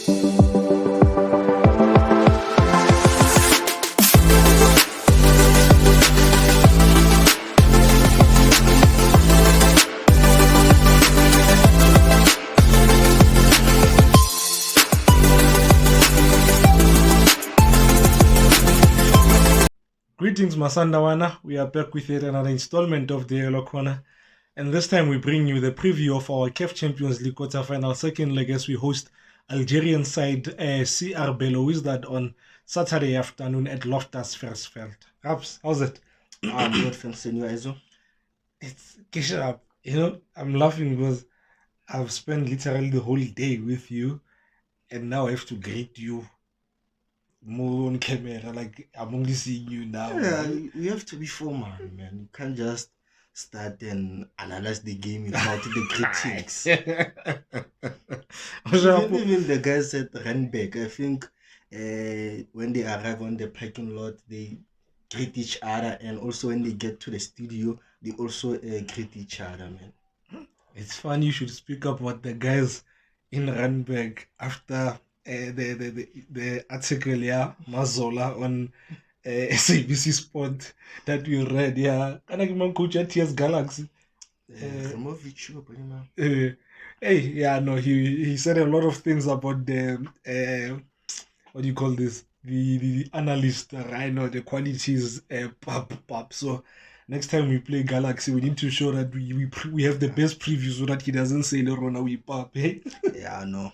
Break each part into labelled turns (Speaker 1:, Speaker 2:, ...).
Speaker 1: Greetings, Masandawana. We are back with yet another installment of the Yellow Corner. And this time we bring you the preview of our CAF Champions League quarterfinal second leg as we host Algerian side CR Belouizdad on Saturday afternoon at Loftus Versfeld. Raps, how's it?
Speaker 2: I'm good, thanks. And you, Aizo?
Speaker 1: It's Kisha. You know, I'm laughing because I've spent literally the whole day with you and now I have to greet you more on camera. Like, I'm only seeing you now.
Speaker 2: Yeah, you have to be formal, man. You can't just start and analyze the game without the critics. even the guys at Renberg, I think when they arrive on the parking lot, they greet each other, and also when they get to the studio, they also greet each other, man.
Speaker 1: It's funny you should speak up what the guys in Renberg after the article, yeah, Mazola on SABC Sport that we read, yeah. Can I give my coach at TS Galaxy? Hey, yeah, no, he said a lot of things about the what do you call this? The analyst, right? Know the qualities, pop. So next time we play Galaxy, we need to show that we have the best preview so that he doesn't say no, we pop. Hey?
Speaker 2: Yeah, I know.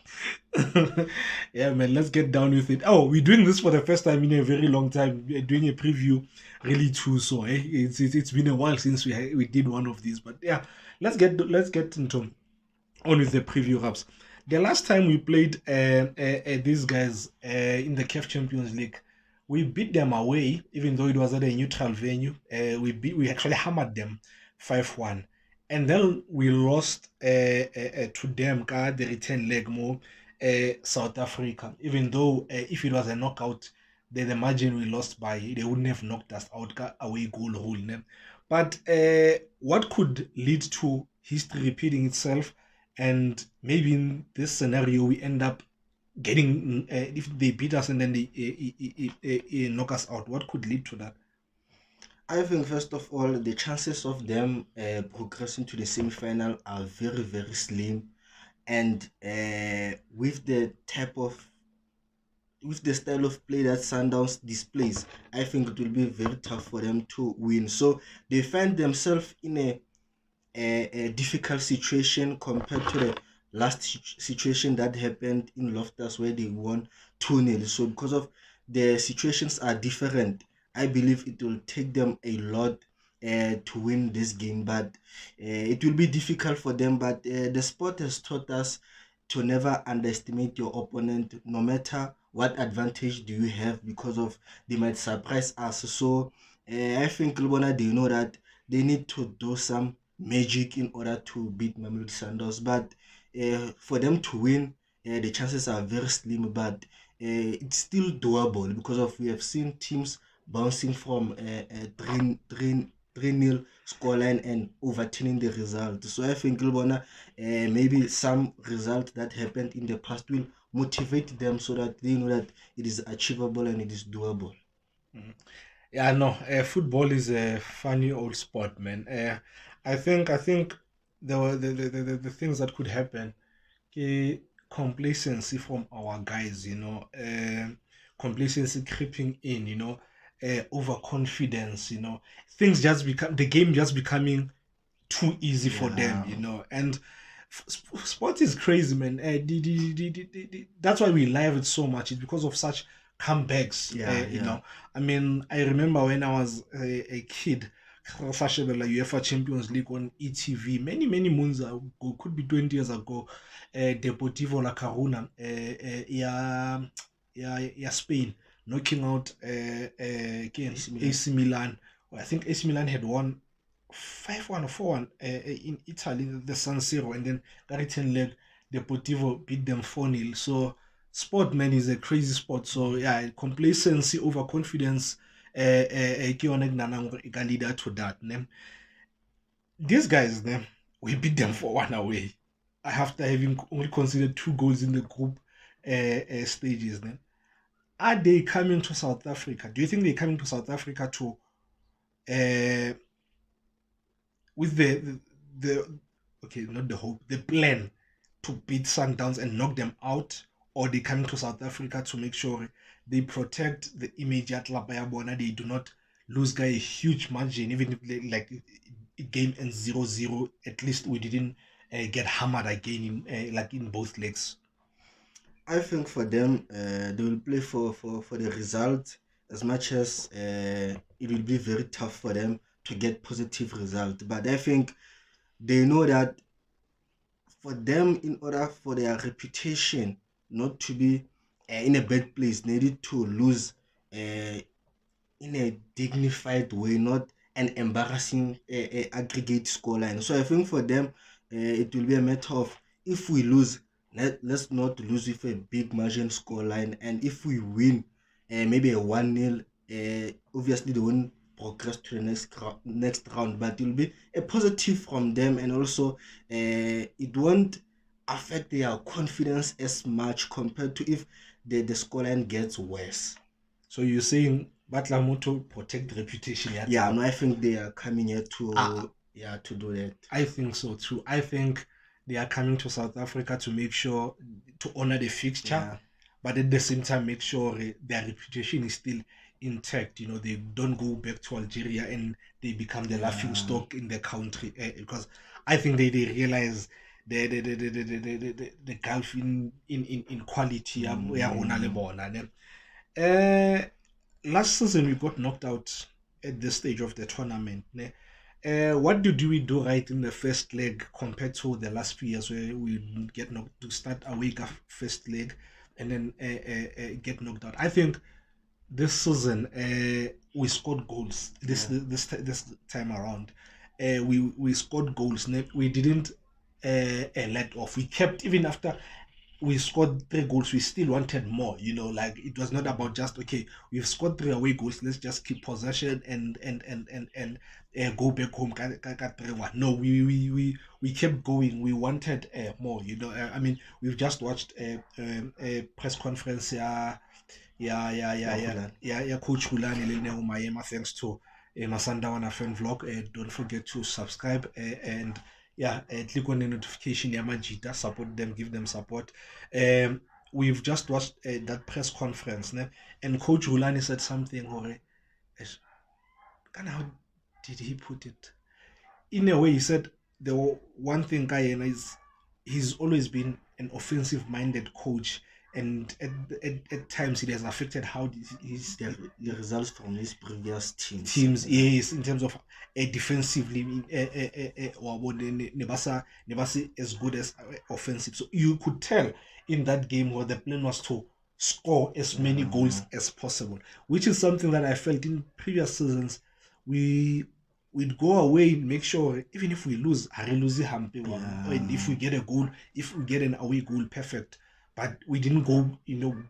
Speaker 1: Yeah, man, let's get down with it. Oh, we're doing this for the first time in a very long time. We're doing a preview really too. So it's been a while since we did one of these. But yeah, let's get into on with the preview raps. The last time we played these guys in the CAF Champions League, we beat them away, even though it was at a neutral venue. We actually hammered them 5-1. And then we lost to them, the return leg more, South Africa. Even though if it was a knockout, the margin we lost by, they wouldn't have knocked us out, away goal rule. But what could lead to history repeating itself? And maybe in this scenario, we end up getting, if they beat us and then they knock us out, what could lead to that?
Speaker 2: I think, first of all, the chances of them progressing to the semi-final are very, very slim. And with the style of play that Sundowns displays, I think it will be very tough for them to win. So they find themselves in a difficult situation compared to the last situation that happened in Loftus where they won 2-0. So because of the situations are different, I believe it will take them a lot to win this game, but it will be difficult for them. But the sport has taught us to never underestimate your opponent, no matter what advantage do you have, because of they might surprise us. So I think Lubona, they know that they need to do some magic in order to beat Mamelodi Sundowns. But for them to win, the chances are very slim, but it's still doable because of we have seen teams bouncing from a 3-0 scoreline and overturning the result. So I think maybe some result that happened in the past will motivate them so that they know that it is achievable and it is doable.
Speaker 1: Mm-hmm. Yeah, no, football is a funny old sport, man. I think the things that could happen, complacency from our guys, complacency creeping in, overconfidence, things just become the game just becoming too easy for them, and sport is crazy, man. That's why we love it so much. It's because of such comebacks. I mean, I remember when I was a kid, UEFA Champions League on ETV many moons ago, could be 20 years ago. Deportivo La Coruna, Spain, knocking out AC Milan. Well, I think AC Milan had won 5-1 or 4-1 in Italy, the San Siro, and then the return leg, Deportivo beat them 4-0. So sport, man, is a crazy sport. So yeah, complacency, overconfidence, can lead to that. These guys, we beat them 4-1 away after having only considered 2 goals in the group. stages. Then are they coming to South Africa? Do you think they're coming to South Africa to uh, with the okay, not the hope, the plan to beat Sundowns and knock them out, or they coming to South Africa to make sure they protect the image at La Bayabona, they do not lose guy a huge margin, even if they, like game ends 0-0, at least we didn't get hammered again in like in both legs.
Speaker 2: I think for them, they will play for the result as much as it will be very tough for them to get positive result. But I think they know that for them, in order for their reputation not to be in a bad place, they need to lose uh, in a dignified way, not an embarrassing aggregate scoreline. So I think for them, it will be a matter of if we lose, let's not lose with a big margin scoreline, and if we win, maybe a 1-0, obviously they won't progress to the next round, but it will be a positive from them, and also it won't affect their confidence as much compared to if the scoreline gets worse.
Speaker 1: So you're saying Batlamu to protect the reputation at
Speaker 2: Yeah,
Speaker 1: club?
Speaker 2: no, I think they are coming here
Speaker 1: Uh,
Speaker 2: to to do that.
Speaker 1: I think so too. I think they are coming to South Africa to make sure to honor the fixture,
Speaker 2: Yeah.
Speaker 1: but at the same time make sure their reputation is still intact. You know, they don't go back to Algeria and they become the laughing
Speaker 2: Yeah.
Speaker 1: stock in the country because I think they realize the gulf in quality ya rona le
Speaker 2: Mm.
Speaker 1: bona, ne? Uh, Last season we got knocked out at this stage of the tournament. Ne? What did we do right in the first leg compared to the last few years where we get knocked to start away first leg and then get knocked out? I think this season we scored goals.
Speaker 2: Yeah.
Speaker 1: This time around, we scored goals. We didn't let off. We kept even after we scored three goals, we still wanted more. You know, like it was not about just okay, we've scored three away goals, let's just keep possession and go back home. 3-1. No, we kept going. We wanted more. You know, I mean, we've just watched a press conference.
Speaker 2: Yeah, hold on.
Speaker 1: Coach Hulani Lene Umayema. Thanks to Masandawana fan vlog. Don't forget to subscribe and click on the notification. Yamajita, support them, give them support. We've just watched that press conference, ne? And Coach Hulani said something. How did he put it? In a way, he said the one thing Guyana is he's always been an offensive minded coach, and at times it has affected how his
Speaker 2: The results from his previous teams.
Speaker 1: teams,
Speaker 2: Yeah.
Speaker 1: yes, in terms of defensively nebasa as good as offensive. So you could tell in that game where the plan was to score as many goals
Speaker 2: Mm.
Speaker 1: as possible, which is something that I felt in previous seasons. we we'd go away and make sure even if we lose I lose hampe one, and if we
Speaker 2: Yeah.
Speaker 1: get a goal, if we get an away goal, perfect. But we didn't go,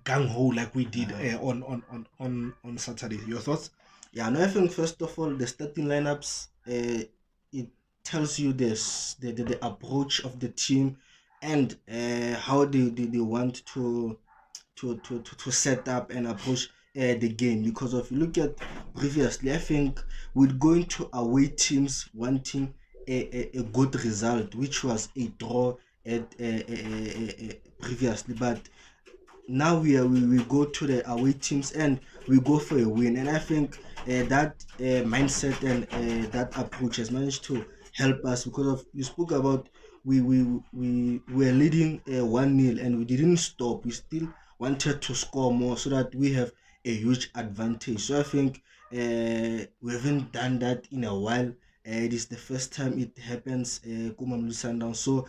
Speaker 1: gung ho like we did
Speaker 2: Yeah.
Speaker 1: on Saturday. Your thoughts?
Speaker 2: Yeah, no, I think first of all, the starting lineups, it tells you this the approach of the team and how they want to set up and approach the game. Because if you look at previously, I think with going to away teams wanting a good result, which was a draw at previously, but now we go to the away teams and we go for a win, and I think that mindset and that approach has managed to help us because of you spoke about we were leading 1-0 and we didn't stop. We still wanted to score more so that we have a huge advantage. So I think we haven't done that in a while. It is the first time it happens, Mamelodi Sundowns. So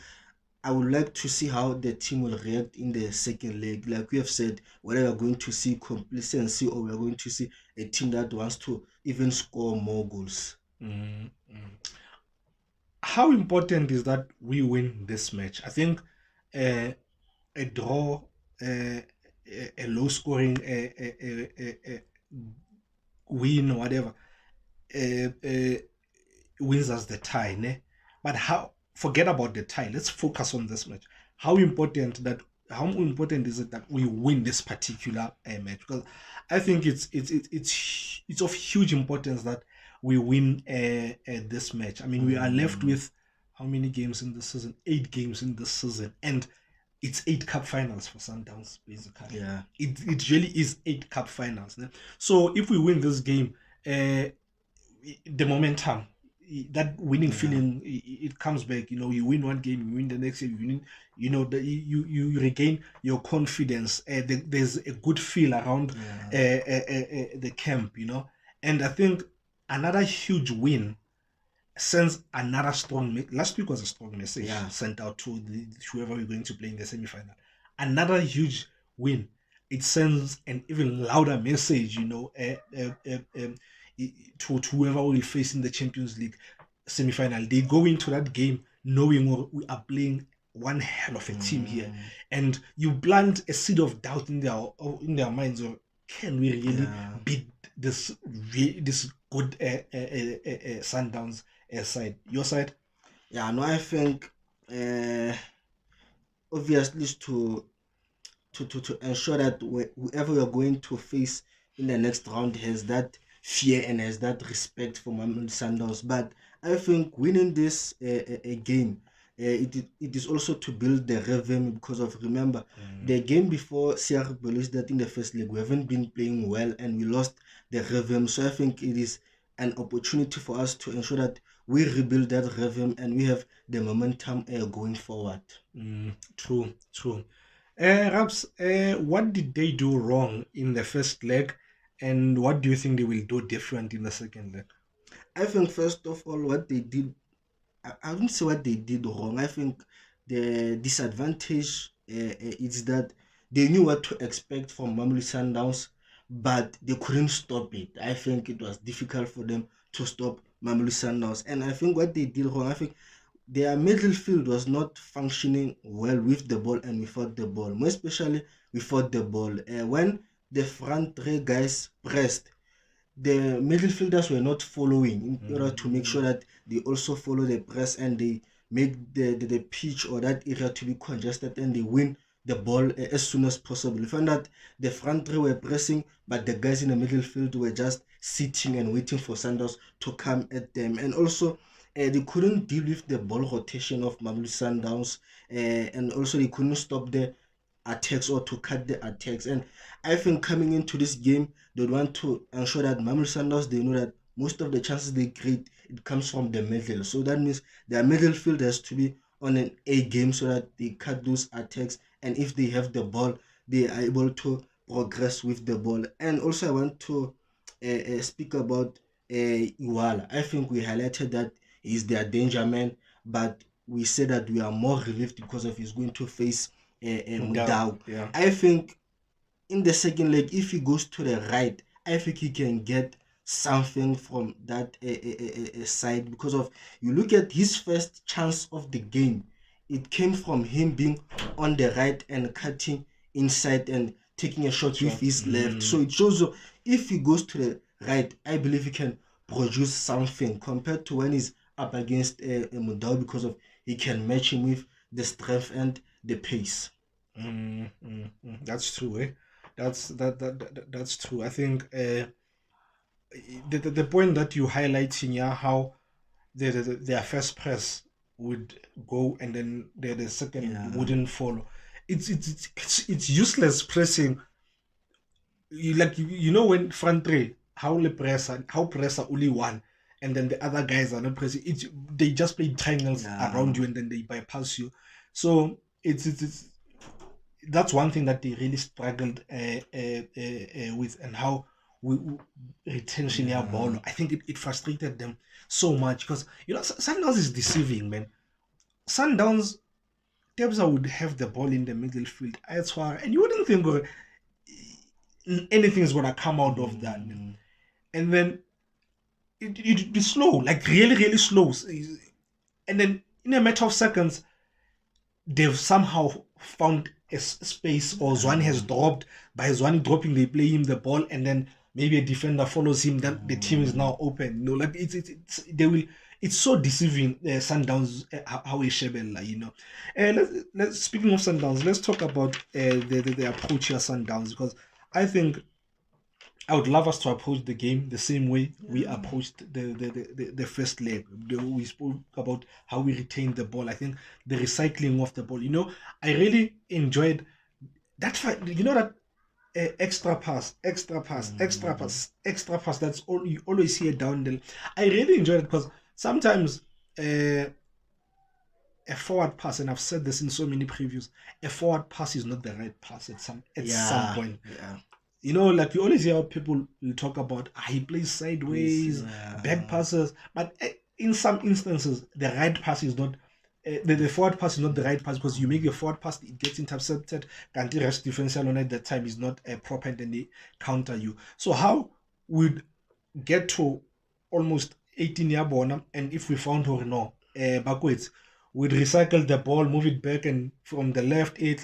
Speaker 2: I would like to see how the team will react in the second leg. Like we have said, whether we're going to see complacency or we're going to see a team that wants to even score more goals.
Speaker 1: Mm. How important is that we win this match? I think uh, a draw, a low scoring win or whatever wins us the tie. Ne? But how? Forget about the tie. Let's focus on this match. How important that how important is it that we win this particular match? Because I think it's of huge importance that we win this match. I mean, we are left
Speaker 2: Mm,
Speaker 1: with how many games in the season? 8 games in the season, and it's 8 cup finals for Sundowns. Basically,
Speaker 2: yeah.
Speaker 1: it really is 8 cup finals. Ne? So if we win this game, the momentum, that winning
Speaker 2: Yeah.
Speaker 1: feeling, it comes back. You win one game, you win the next game, you win. You regain your confidence. There's a good feel around
Speaker 2: Yeah.
Speaker 1: the camp. And I think another huge win sends another strong. Last week was a strong message
Speaker 2: Yeah.
Speaker 1: sent out to whoever we're going to play in the semi-final. Another huge win. It sends an even louder message, to whoever will face in the Champions League semi-final. They go into that game knowing we are playing one hell of a team here,
Speaker 2: Mm,
Speaker 1: and you plant a seed of doubt in their minds. Or can we really
Speaker 2: yeah.
Speaker 1: beat this good Sundowns side? Your side?
Speaker 2: Yeah. No, I think obviously is to ensure that whoever you're going to face in the next round has that fear and has that respect for Mamelodi Sundowns. But I think winning this game, it is also to build the rhythm because of, remember,
Speaker 1: Mm,
Speaker 2: the game before CR Belouizdad in the first leg, we haven't been playing well and we lost the rhythm. So I think it is an opportunity for us to ensure that we rebuild that rhythm and we have the momentum going forward.
Speaker 1: true, true. Raps, what did they do wrong in the first leg, and what do you think they will do different in the second leg?
Speaker 2: I think first of all, what they did, I wouldn't say what they did wrong. I think the disadvantage is that they knew what to expect from Mamelodi Sundowns, but they couldn't stop it. I think it was difficult for them to stop Mamelodi Sundowns, and I think what they did wrong, I think their middle field was not functioning well with the ball and without the ball, more especially without the ball. When the front three guys pressed, the midfielders were not following in order to make
Speaker 1: Mm,
Speaker 2: sure that they also follow the press and they make the pitch or that area to be congested and they win the ball as soon as possible. You found that the front three were pressing, but the guys in the middle field were just sitting and waiting for Sanders to come at them. And also, they couldn't deal with the ball rotation of Mamelodi Sundowns, and also they couldn't stop the attacks or to cut the attacks. And I think coming into this game, they want to ensure that Mamelodi Sundowns, they know that most of the chances they create, it comes from the middle. So that means their middle field has to be on an A game so that they cut those attacks. And if they have the ball, they are able to progress with the ball. And also, I want to speak about Iwala. I think we highlighted that he's their danger man, but we say that we are more relieved because of he's going to face
Speaker 1: Down,
Speaker 2: Mudau.
Speaker 1: yeah.
Speaker 2: I think in the second leg, if he goes to the right, I think he can get something from that side because of, you look at his first chance of the game, it came from him being on the right and cutting inside and taking a shot with
Speaker 1: Short.
Speaker 2: his left. So it shows you if he goes to the right, I believe he can produce something compared to when he's up against Mudau because of he can match him with the strength and the pace.
Speaker 1: That's true, eh? That's true. I think the point that you highlighting, yeah, how their first press would go and then the second
Speaker 2: Yeah.
Speaker 1: wouldn't follow. It's useless pressing. When front three, how presser only one, and then the other guys are not pressing. They just play triangles
Speaker 2: Yeah.
Speaker 1: around you and then they bypass you. So it's that's one thing that they really struggled with, and how we retention their
Speaker 2: Yeah.
Speaker 1: ball. I think it frustrated them so much because Sundowns is deceiving, man. Sundowns, Tebza would have the ball in the middle field, and you wouldn't think anything's gonna come out of that, man.
Speaker 2: Mm,
Speaker 1: And then it'd be slow, like really, really slow. And then in a matter of seconds, they've somehow found a space, or Zwane has
Speaker 2: yeah.
Speaker 1: dropped. By Zwane dropping, they play him the ball, and then maybe a defender follows him. Then the team is
Speaker 2: Mm,
Speaker 1: now open. Like they will. it's so deceiving. Sundowns, how we shebella, you know. Let's speaking of Sundowns, let's talk about the approach here Sundowns, because I think I would love us to approach the game the same way we approached the first leg. We spoke about how we retained the ball. I think the recycling of the ball. You know, I really enjoyed that fight. You know that extra pass, extra pass, extra
Speaker 2: Mm-hmm.
Speaker 1: pass, extra pass. That's all you always hear down there. I really enjoyed it because sometimes a forward pass, and I've said this in so many previews, a forward pass is not the right pass at some
Speaker 2: Yeah,
Speaker 1: point.
Speaker 2: yeah.
Speaker 1: You know, like you always hear people will talk about he plays
Speaker 2: Please,
Speaker 1: sideways, back
Speaker 2: yeah.
Speaker 1: passes, but in some instances, the right pass is not. The forward pass is not the right pass because you make a forward pass, it gets intercepted, and the rest defense alone at that time is not proper and then they counter you. So, how would get to almost 18 year born, and if we found her no backwards, we'd recycle the ball, move it back, and from the left it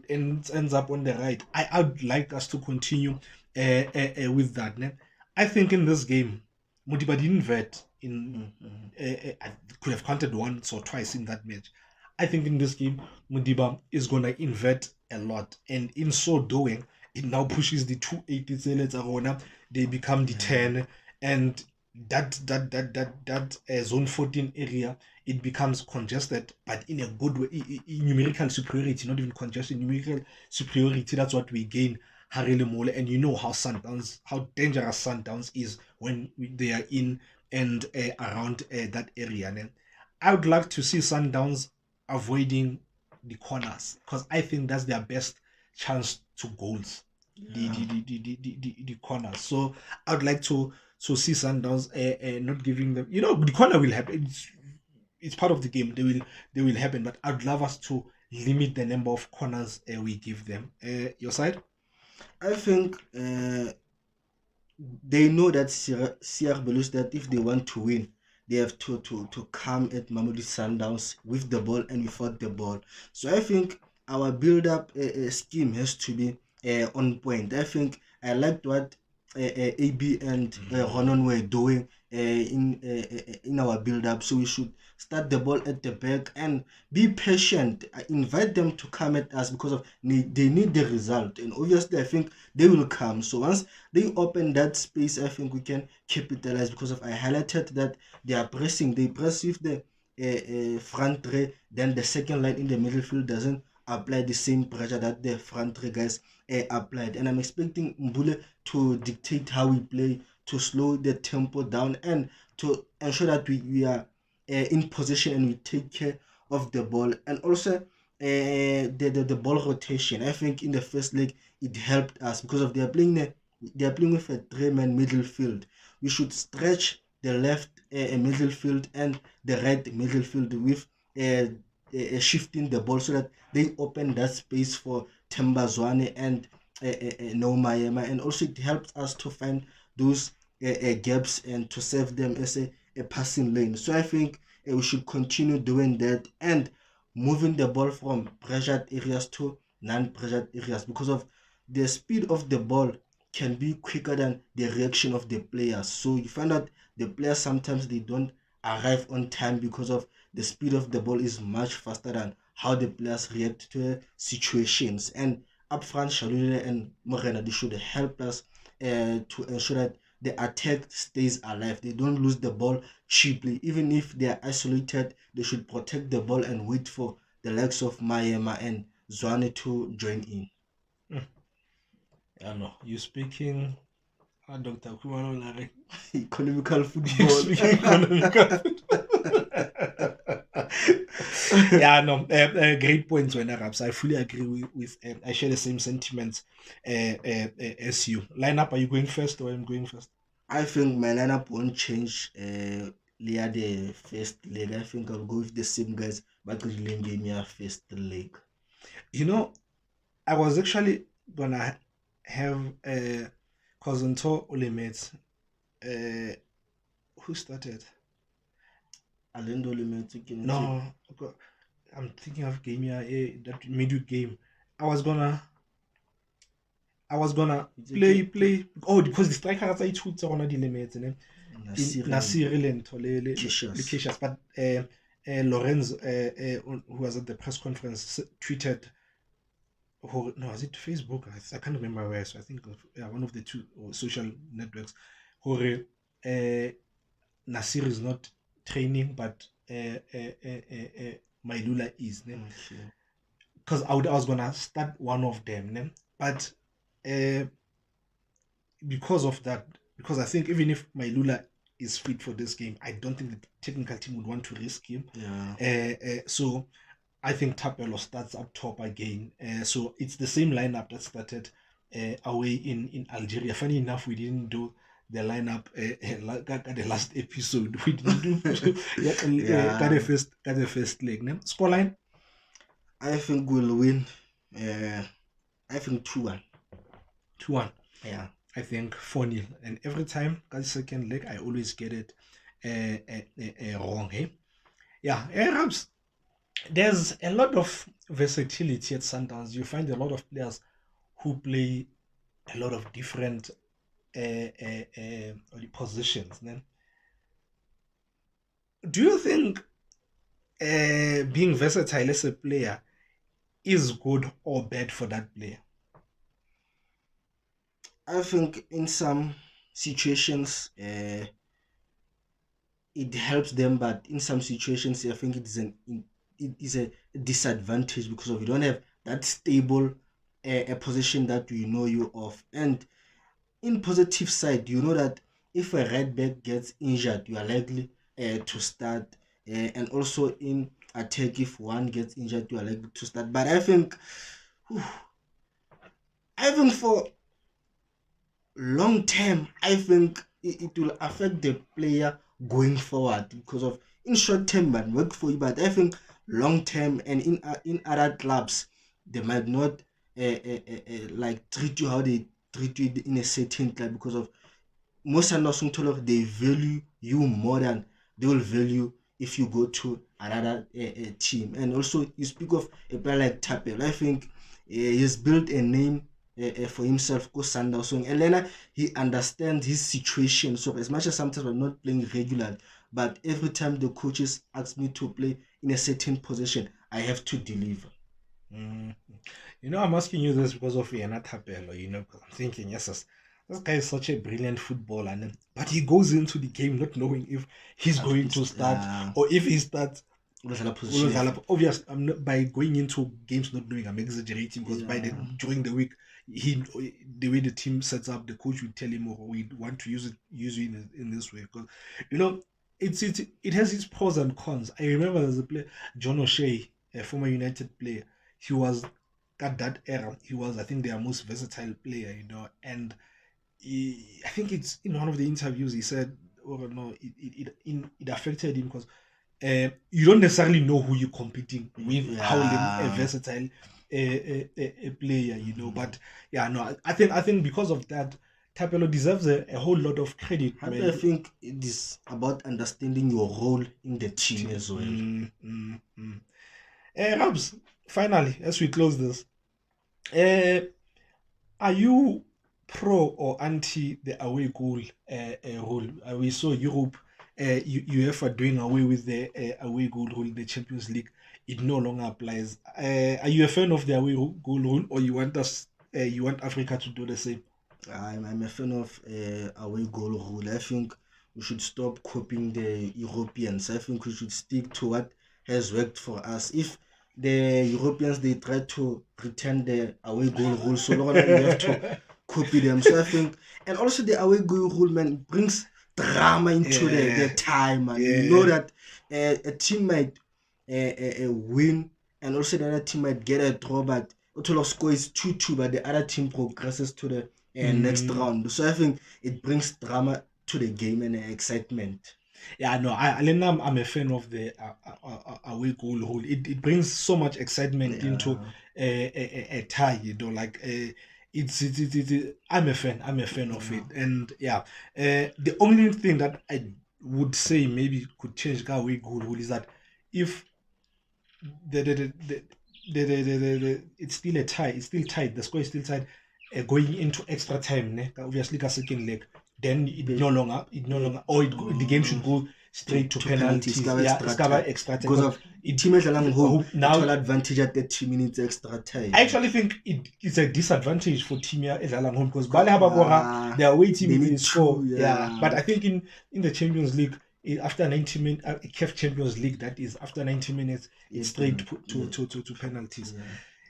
Speaker 1: ends up on the right. I'd like us to continue with that. Ne? I think in this game, Modiba didn't vet in.
Speaker 2: Mm-hmm.
Speaker 1: I could have counted once or twice in that match. I think in this game, Mudiba is gonna invert a lot, and in so doing, it now pushes the 280 Zelets Arona. They become the
Speaker 2: Yeah.
Speaker 1: 10, and that zone 14 area, it becomes congested, but in a good way. Numerical superiority, not even congestion, numerical superiority. That's what we gain. Harele Mole, and you know how dangerous Sundowns is when they are in and around that area. And I would like to see Sundowns avoiding the corners because I think that's their best chance to goals.
Speaker 2: Yeah.
Speaker 1: The corners. So I would like to see Sundowns not giving them. You know, the corner will happen. It's part of the game. They will happen, but I'd love us to limit the number of corners we give them. Your side?
Speaker 2: I think they know that CR Belouizdad, if they want to win, they have to come at Mamelodi Sundowns with the ball and without the ball. So I think our build-up scheme has to be on point. I think I liked what AB and Ronan were doing in our build-up. So we should start the ball at the back and be patient. I invite them to come at us because of they need the result, and obviously I think they will come. So once they open that space, I think we can capitalize because of I highlighted that they are pressing. They press with the front three, then the second line in the middle field doesn't apply the same pressure that the front three guys applied. And I'm expecting Mbule to dictate how we play, to slow the tempo down, and to ensure that we are in position and we take care of the ball. And also the ball rotation. I think in the first leg it helped us because of they are playing with a three-man midfield. We should stretch the left midfield and the right midfield with shifting the ball so that they open that space for Tembazwane and No Mayema, and also it helps us to find those gaps and to serve them as a passing lane. So I think we should continue doing that and moving the ball from pressured areas to non-pressured areas because of the speed of the ball can be quicker than the reaction of the players. So you find out the players sometimes they don't arrive on time because of the speed of the ball is much faster than how the players react to situations. And up front, Shalule and Morena, they should help us to ensure that the attack stays alive. They don't lose the ball cheaply. Even if they are isolated, they should protect the ball and wait for the likes of Mayema and Zwane to join in.
Speaker 1: Hmm. I know you speaking, Dr. Kumano Lare.
Speaker 2: Economical
Speaker 1: You
Speaker 2: football.
Speaker 1: speaking economical. Yeah, no, great points when Arabs. I fully agree with I share the same sentiments as you. Lineup, are you going first or I'm going first?
Speaker 2: I think my lineup won't change near the first leg. I think I'll go with the same guys, but really gave me a first leg.
Speaker 1: You know, I was actually gonna have cousin To Ulimet. Uh, who started?
Speaker 2: Alendo Limit,
Speaker 1: No, I'm thinking of game, yeah, that midweek game. I was gonna I was gonna play. Oh, because the striker has I two on the limits,
Speaker 2: Nasir
Speaker 1: Nasiri le
Speaker 2: Kishas.
Speaker 1: Cassius, but Lorenz, who was at the press conference, tweeted, no, was it Facebook? I can't remember where. So I think one of the two social networks. Who Nasir is not training, but Mailula is.
Speaker 2: Okay.
Speaker 1: Because I was gonna start one of them, ne? But uh, because of that, because I think even if Mailula is fit for this game, I don't think the technical team would want to risk him.
Speaker 2: Yeah.
Speaker 1: So I think Tapelo starts up top again. So it's the same lineup that started away in Algeria. Funny enough, we didn't do the lineup at the last episode. We didn't do
Speaker 2: Yeah.
Speaker 1: got the first leg. Ne? Scoreline?
Speaker 2: I think we'll win. I think 2-1.
Speaker 1: 2-1.
Speaker 2: Yeah.
Speaker 1: I think 4-0. And every time, got the second leg, I always get it wrong. Hey? Yeah, Arabs. There's a lot of versatility at Sundowns. You find a lot of players who play a lot of different positions. Then, do you think being versatile as a player is good or bad for that player?
Speaker 2: I think in some situations it helps them, but in some situations I think it is a disadvantage because of you don't have that stable a position that you know you of. And in positive side, you know that if a right back gets injured, you are likely to start. And also in attack, if one gets injured, you are likely to start. But whew, I think for long term, I think it will affect the player going forward because of in short term might work for you, but I think long term and in other clubs they might not like treat you how they treat you in a certain club because of most Sundowns they value you more than they will value if you go to another team. And also you speak of a player like Tapel. I think he's built a name for himself go Sundowns. And then he understands his situation. So as much as sometimes I'm not playing regular, but every time the coaches ask me to play in a certain position, I have to deliver.
Speaker 1: Mm. I'm asking you this because of Yana Tapelo, because I'm thinking, yes, this guy is such a brilliant footballer, but he goes into the game not knowing if he's going to start or if he starts. Obviously, I'm not, by going into games not knowing, I'm exaggerating because during the week, the way the team sets up, the coach would tell him, "Oh, we want to use you in this way." Because it has its pros and cons. I remember there's a player, John O'Shea, a former United player. He was at that era. He was, I think, their most versatile player. And I think it's in one of the interviews he said, "Oh no, it affected him because." You don't necessarily know who you're competing with, how versatile a player, But yeah, no, I think because of that, Tapelo deserves a whole lot of credit.
Speaker 2: I think it is about understanding your role in the team as well.
Speaker 1: Rabs, finally, as we close this, are you pro or anti the away goal rule? We saw Europe, UEFA doing away with the away goal rule in the Champions League. It no longer applies. Are you a fan of the away goal rule, or you want Africa to do the same?
Speaker 2: I'm a fan of away goal rule. I think we should stop copying the Europeans. I think we should stick to what has worked for us. If the Europeans they try to pretend the away goal rule, so long we have to copy them. So I think, and also the away goal rule, man, brings drama into the time, and you know that a team might win, and also the other team might get a draw, but total score is 2-2, but the other team progresses to the next round. So I think it brings drama to the game and excitement.
Speaker 1: Yeah, no, I'm a fan of the away goal rule. It brings so much excitement into a tie, like I'm a fan. I'm a fan of it, and yeah, the only thing that I would say maybe could change the away goal rule is that if it's still a tie, it's still tied. The score is still tied. Going into extra time, obviously, second leg, then the game should go straight to penalties. Yeah, it's cover extra time.
Speaker 2: Because of team home
Speaker 1: now
Speaker 2: advantage at 30 minutes extra time.
Speaker 1: I actually think it's a disadvantage for Timia Ezalang home because Bale Habagora, they are waiting to score. Yeah, but I think in the Champions League, after 90 minutes, CAF Champions League, that is after 90 minutes, it's straight to penalties.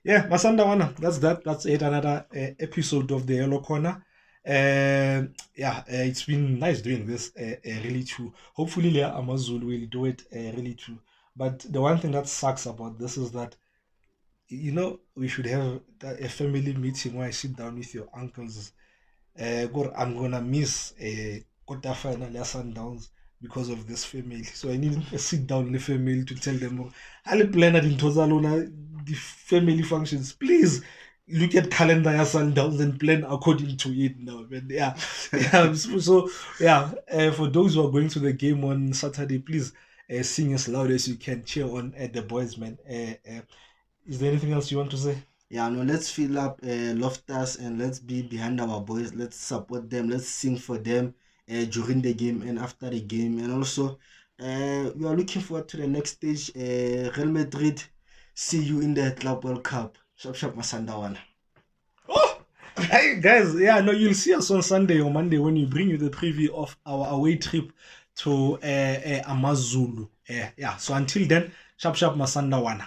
Speaker 1: Yeah, Masanda Wana, that's it. Another episode of the Yellow Corner. It's been nice doing this. Really true. Hopefully, Lea Amazul will do it. Really true. But the one thing that sucks about this is that we should have a family meeting where I sit down with your uncles. I'm gonna miss a quarterfinal Sundowns because of this family. So I need a sit down in the family to tell them, I'll plan it in Tozalona, the family functions. Please look at calendar Sundowns and plan according to it now. But for those who are going to the game on Saturday, please sing as loud as you can, cheer on the boys, man. Is there anything else you want to say?
Speaker 2: Yeah, no, let's fill up Loftus and let's be behind our boys. Let's support them. Let's sing for them during the game and after the game. And also, we are looking forward to the next stage. Real Madrid, see you in the Club World Cup. Shop Masandawana.
Speaker 1: Oh, hey guys, you'll see us on Sunday or Monday when we bring you the preview of our away trip to Amazulu. So until then, Masandawana.